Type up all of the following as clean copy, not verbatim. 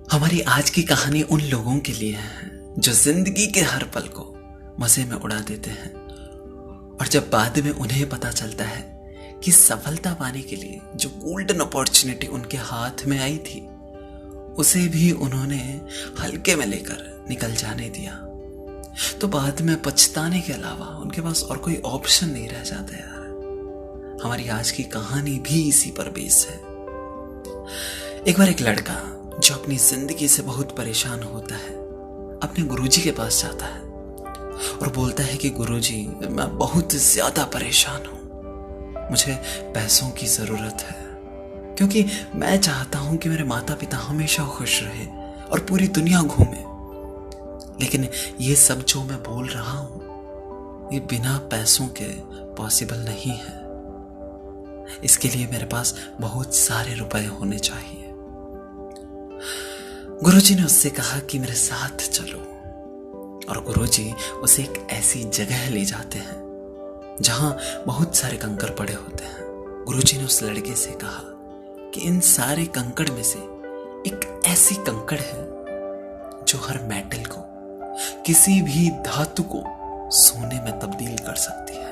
हमारी आज की कहानी उन लोगों के लिए है जो जिंदगी के हर पल को मजे में उड़ा देते हैं और जब बाद में उन्हें पता चलता है कि सफलता पाने के लिए जो गोल्डन अपॉर्चुनिटी उनके हाथ में आई थी उसे भी उन्होंने हल्के में लेकर निकल जाने दिया, तो बाद में पछताने के अलावा उनके पास और कोई ऑप्शन नहीं रह जाता यार। हमारी आज की कहानी भी इसी पर बेस है। एक बार एक लड़का जो अपनी जिंदगी से बहुत परेशान होता है अपने गुरुजी के पास जाता है और बोलता है कि गुरुजी, मैं बहुत ज्यादा परेशान हूं, मुझे पैसों की जरूरत है क्योंकि मैं चाहता हूं कि मेरे माता पिता हमेशा खुश रहे और पूरी दुनिया घूमे, लेकिन ये सब जो मैं बोल रहा हूं ये बिना पैसों के पॉसिबल नहीं है। इसके लिए मेरे पास बहुत सारे रुपए होने चाहिए। गुरुजी ने उससे कहा कि मेरे साथ चलो, और गुरुजी उसे एक ऐसी जगह ले जाते हैं जहां बहुत सारे कंकड़ पड़े होते हैं। गुरुजी ने उस लड़के से कहा कि इन सारे कंकड़ में से एक ऐसी कंकड़ है जो हर मेटल को, किसी भी धातु को सोने में तब्दील कर सकती है।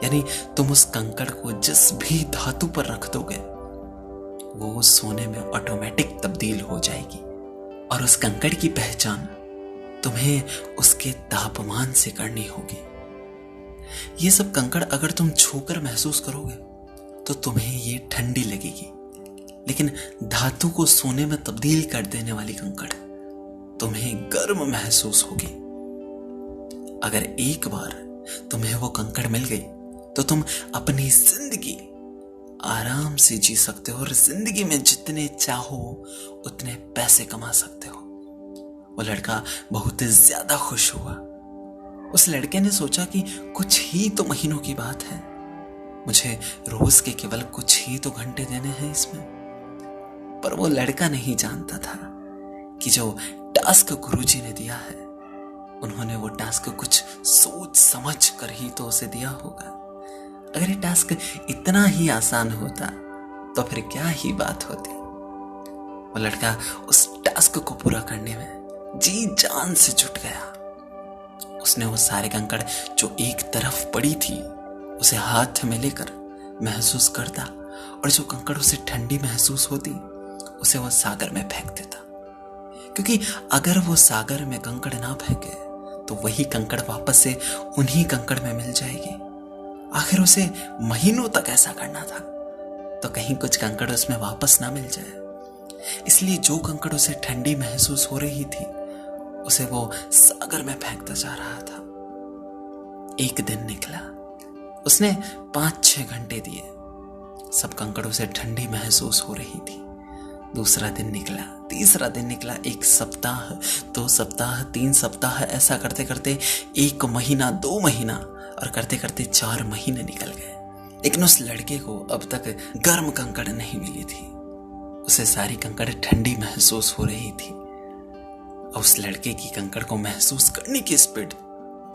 यानी तुम उस कंकड़ को जिस भी धातु पर रख दोगे वो सोने में ऑटोमेटिक तब्दील हो जाएगी, और उस कंकड़ की पहचान तुम्हें उसके तापमान से करनी होगी। ये सब कंकड़ अगर तुम छूकर महसूस करोगे तो तुम्हें ये ठंडी लगेगी, लेकिन धातु को सोने में तब्दील कर देने वाली कंकड़ तुम्हें गर्म महसूस होगी। अगर एक बार तुम्हें वो कंकड़ मिल गई तो तुम अपनी जिंदगी आराम से जी सकते हो और जिंदगी में जितने चाहो उतने पैसे कमा सकते हो। वो लड़का बहुत ज्यादा खुश हुआ। उस लड़के ने सोचा कि कुछ ही तो महीनों की बात है, मुझे रोज के केवल कुछ ही तो घंटे देने हैं इसमें। पर वो लड़का नहीं जानता था कि जो टास्क गुरुजी ने दिया है उन्होंने वो टास्क कुछ सोच समझ कर ही तो उसे दिया होगा। अगर ये टास्क इतना ही आसान होता तो फिर क्या ही बात होती। वो लड़का उस टास्क को पूरा करने में जी जान से जुट गया। उसने वो सारे कंकड़ जो एक तरफ पड़ी थी उसे हाथ में लेकर महसूस करता, और जो कंकड़ उसे ठंडी महसूस होती उसे वो सागर में फेंक देता, क्योंकि अगर वो सागर में कंकड़ ना फेंके तो वही कंकड़ वापस से उन्हीं कंकड़ में मिल जाएगी। आखिर उसे महीनों तक ऐसा करना था तो कहीं कुछ कंकड़ उसमें वापस ना मिल जाए। इसलिए जो कंकड़ उसे ठंडी महसूस हो रही थी उसे वो सागर में फेंकता जा रहा था। एक दिन निकला, उसने 5-6 घंटे दिए, सब कंकड़ उसे ठंडी महसूस हो रही थी। दूसरा दिन निकला, तीसरा दिन निकला, 1 सप्ताह, 2 सप्ताह, 3 सप्ताह, ऐसा करते करते 1 महीना, 2 महीना और करते करते 4 महीने निकल गए। लेकिन उस लड़के को अब तक गर्म कंकड़ नहीं मिली थी, उसे सारी कंकड़ ठंडी महसूस हो रही थी। और उस लड़के की कंकड़ को महसूस करने की स्पीड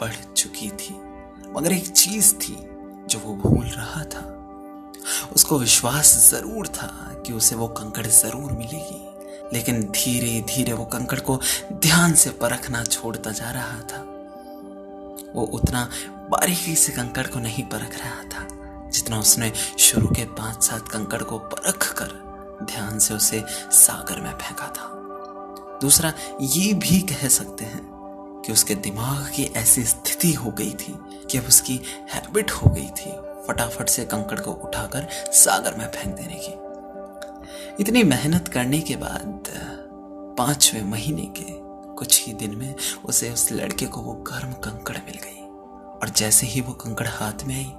बढ़ चुकी थी, मगर एक चीज थी जो वो भूल रहा था। उसको विश्वास जरूर था कि उसे वो कंकड़ जरूर मिलेगी, लेकिन धीरे धीरे वो कंकड़ को ध्यान से परखना छोड़ता जा रहा था। वो उतना बारीकी से कंकड़ को नहीं परख रहा था जितना उसने शुरू के 5-7 कंकड़ को परख कर ध्यान से उसे सागर में फेंका था। दूसरा ये भी कह सकते हैं कि उसके दिमाग की ऐसी स्थिति हो गई थी कि अब उसकी हैबिट हो गई थी फटाफट से कंकड़ को उठाकर सागर में फेंक देने की। इतनी मेहनत करने के बाद 5वें महीने के कुछ ही दिन में उसे उस लड़के को वो गर्म कंकड़ मिल गई, और जैसे ही वो कंकड़ हाथ में आई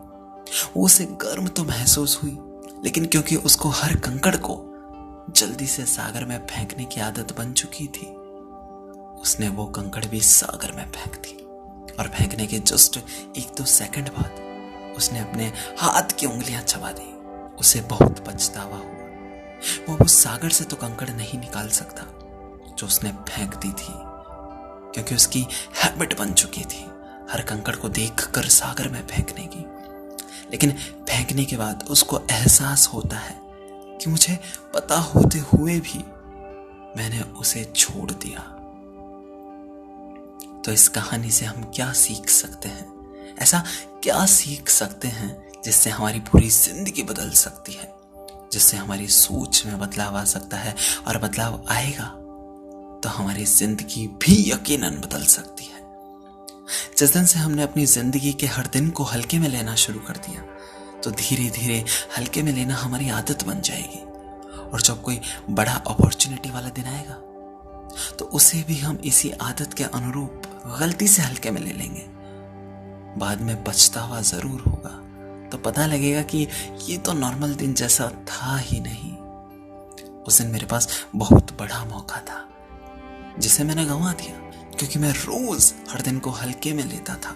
वो उसे गर्म तो महसूस हुई, लेकिन क्योंकि उसको हर कंकड़ को जल्दी से सागर में फेंकने की आदत बन चुकी थी उसने वो कंकड़ भी सागर में फेंक दी। और फेंकने के जस्ट 1-2 सेकंड बाद उसने अपने हाथ की उंगलियां चबा दी। उसे बहुत पछतावा हुआ। वो सागर से तो कंकड़ नहीं निकाल सकता जो उसने फेंक दी थी, क्योंकि उसकी हैबिट बन चुकी थी हर कंकड़ को देखकर सागर में फेंकने की। लेकिन फेंकने के बाद उसको एहसास होता है कि मुझे पता होते हुए भी मैंने उसे छोड़ दिया। तो इस कहानी से हम क्या सीख सकते हैं? ऐसा क्या सीख सकते हैं जिससे हमारी पूरी जिंदगी बदल सकती है, जिससे हमारी सोच में बदलाव आ सकता है, और बदलाव आएगा तो हमारी जिंदगी भी यकीनन बदल सकती है। जिस दिन से हमने अपनी जिंदगी के हर दिन को हल्के में लेना शुरू कर दिया, तो धीरे धीरे हल्के में लेना हमारी आदत बन जाएगी। और जब कोई बड़ा अपॉर्चुनिटी वाला दिन आएगा तो उसे भी हम इसी आदत के अनुरूप गलती से हल्के में ले लेंगे। बाद में पछतावा जरूर होगा, तो पता लगेगा कि ये तो नॉर्मल दिन जैसा था ही नहीं। उस दिन मेरे पास बहुत बड़ा मौका था जिसे मैंने गंवा दिया, क्योंकि मैं रोज हर दिन को हल्के में लेता था,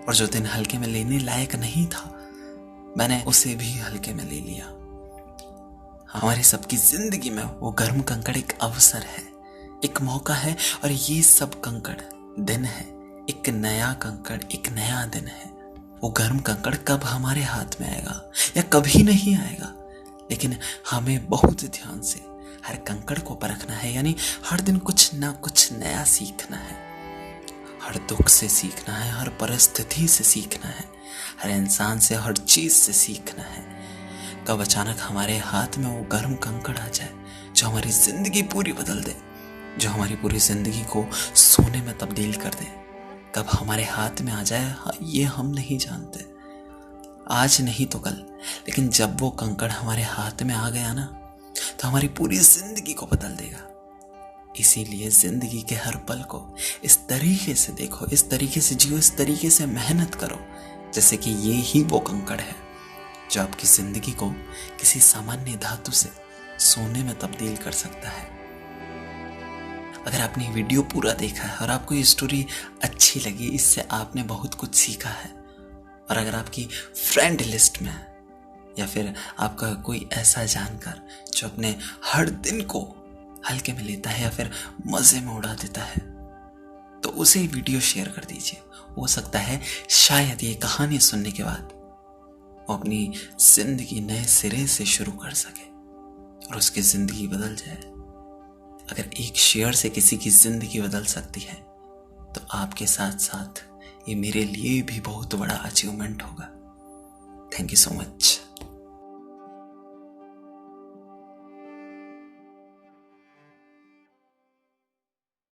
और जो दिन हल्के में लेने लायक नहीं था मैंने उसे भी हल्के में ले लिया। हमारी सबकी जिंदगी में वो गर्म कंकड़ एक अवसर है, एक मौका है, और ये सब कंकड़ दिन है। एक नया कंकड़, एक नया दिन है। वो गर्म कंकड़ कब हमारे हाथ में आएगा या कभी नहीं आएगा, लेकिन हमें बहुत ध्यान से हर कंकड़ को परखना है। यानी हर दिन कुछ ना कुछ नया सीखना है। हर दुख से सीखना है, हर परिस्थिति से सीखना है, हर इंसान से, हर चीज से सीखना है। कब अचानक हमारे हाथ में वो गर्म कंकड़ आ जाए जो हमारी जिंदगी पूरी बदल दे, जो हमारी पूरी जिंदगी को सोने में तब्दील कर दे, कब हमारे हाथ में आ जाए, ये हम नहीं जानते। आज नहीं तो कल, लेकिन जब वो कंकड़ हमारे हाथ में आ गया ना, तो हमारी पूरी जिंदगी को बदल देगा। इसीलिए जिंदगी के हर पल को इस तरीके से देखो, इस तरीके से जियो, इस तरीके से मेहनत करो जैसे कि ये ही वो कंकड़ है जो आपकी जिंदगी को किसी सामान्य धातु से सोने में तब्दील कर सकता है। अगर आपने वीडियो पूरा देखा है और आपको ये स्टोरी अच्छी लगी, इससे आपने बहुत कुछ सीखा है, और अगर आपकी फ्रेंड लिस्ट में है या फिर आपका कोई ऐसा जानकार जो अपने हर दिन को हल्के में लेता है या फिर मजे में उड़ा देता है, तो उसे वीडियो शेयर कर दीजिए। हो सकता है शायद ये कहानी सुनने के बाद वो अपनी जिंदगी नए सिरे से शुरू कर सके और उसकी जिंदगी बदल जाए। अगर एक शेयर से किसी की जिंदगी बदल सकती है, तो आपके साथ साथ ये मेरे लिए भी बहुत बड़ा अचीवमेंट होगा। Thank you so much.